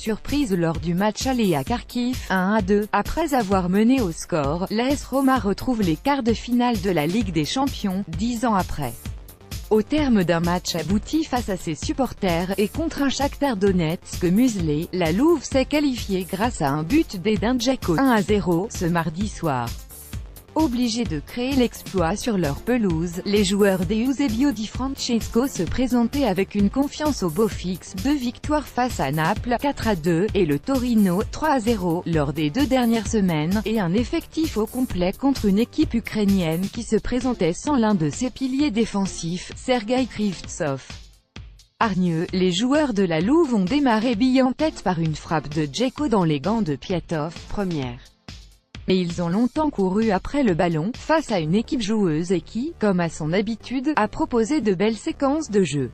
surprise lors du match aller à Kharkiv, 1-2. Après avoir mené au score, l'AS Roma retrouve les quarts de finale de la Ligue des Champions, 10 ans après. Au terme d'un match abouti face à ses supporters et contre un Shakhtar Donetsk muselé, la Louve s'est qualifiée grâce à un but d'Edin Dzeko, 1-0, ce mardi soir. Obligés de créer l'exploit sur leur pelouse, les joueurs d'Eusebio Di Francesco se présentaient avec une confiance au beau fixe, 2 victoires face à Naples, 4-2, et le Torino, 3-0, lors des 2 dernières semaines, et un effectif au complet contre une équipe ukrainienne qui se présentait sans l'un de ses piliers défensifs, Sergueï Krivtsov. Hargneux, les joueurs de la Louve ont démarré bille en tête par une frappe de Dzeko dans les gants de Piatov, première. Mais ils ont longtemps couru après le ballon, face à une équipe joueuse et qui, comme à son habitude, a proposé de belles séquences de jeu.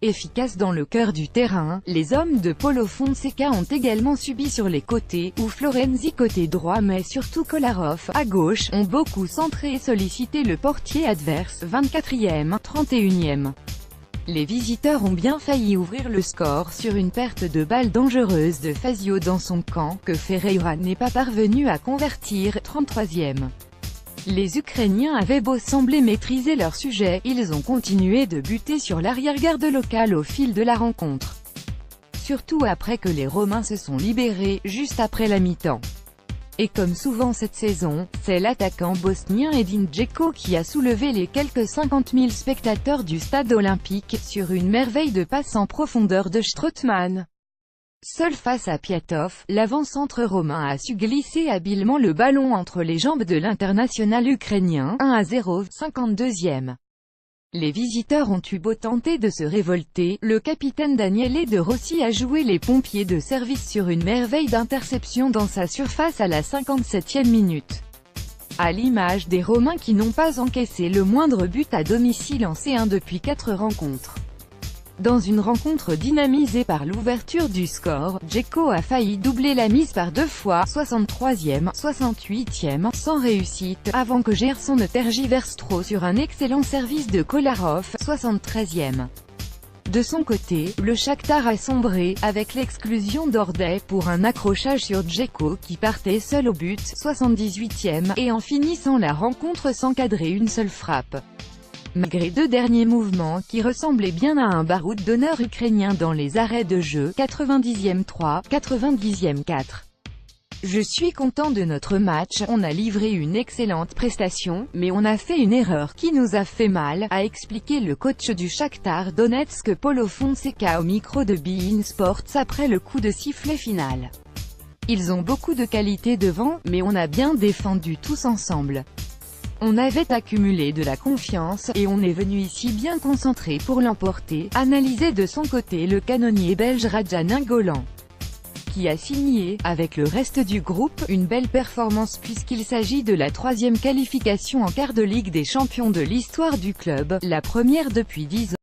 Efficaces dans le cœur du terrain, les hommes de Paulo Fonseca ont également subi sur les côtés, où Florenzi côté droit mais surtout Kolarov, à gauche, ont beaucoup centré et sollicité le portier adverse, 24e, 31e. Les visiteurs ont bien failli ouvrir le score sur une perte de balle dangereuse de Fazio dans son camp, que Ferreira n'est pas parvenu à convertir, 33e. Les Ukrainiens avaient beau sembler maîtriser leur sujet, ils ont continué de buter sur l'arrière-garde locale au fil de la rencontre. Surtout après que les Romains se sont libérés, juste après la mi-temps. Et comme souvent cette saison, c'est l'attaquant bosnien Edin Dzeko qui a soulevé les quelques 50 000 spectateurs du stade olympique, sur une merveille de passe en profondeur de Strootman. Seul face à Piatov, l'avant-centre romain a su glisser habilement le ballon entre les jambes de l'international ukrainien, 1-0, 52e. Les visiteurs ont eu beau tenter de se révolter, le capitaine Daniele De Rossi a joué les pompiers de service sur une merveille d'interception dans sa surface à la 57e minute. À l'image des Romains qui n'ont pas encaissé le moindre but à domicile en C1 depuis 4 rencontres. Dans une rencontre dynamisée par l'ouverture du score, Dzeko a failli doubler la mise par 2 fois, 63e, 68e, sans réussite, avant que Gerson ne tergiverse trop sur un excellent service de Kolarov, 73e. De son côté, le Shakhtar a sombré, avec l'exclusion d'Ordey pour un accrochage sur Dzeko qui partait seul au but, 78e, et en finissant la rencontre sans cadrer une seule frappe. Malgré 2 derniers mouvements qui ressemblaient bien à un baroud d'honneur ukrainien dans les arrêts de jeu, 90e 3, 90e 4. Je suis content de notre match, on a livré une excellente prestation, mais on a fait une erreur qui nous a fait mal, a expliqué le coach du Shakhtar Donetsk Paulo Fonseca au micro de beIN Sports après le coup de sifflet final. Ils ont beaucoup de qualité devant, mais on a bien défendu tous ensemble. On avait accumulé de la confiance, et on est venu ici bien concentré pour l'emporter, analysait de son côté le canonnier belge Radja Nainggolan, qui a signé, avec le reste du groupe, une belle performance puisqu'il s'agit de la 3e qualification en quart de Ligue des Champions de l'histoire du club, la première depuis 10 ans.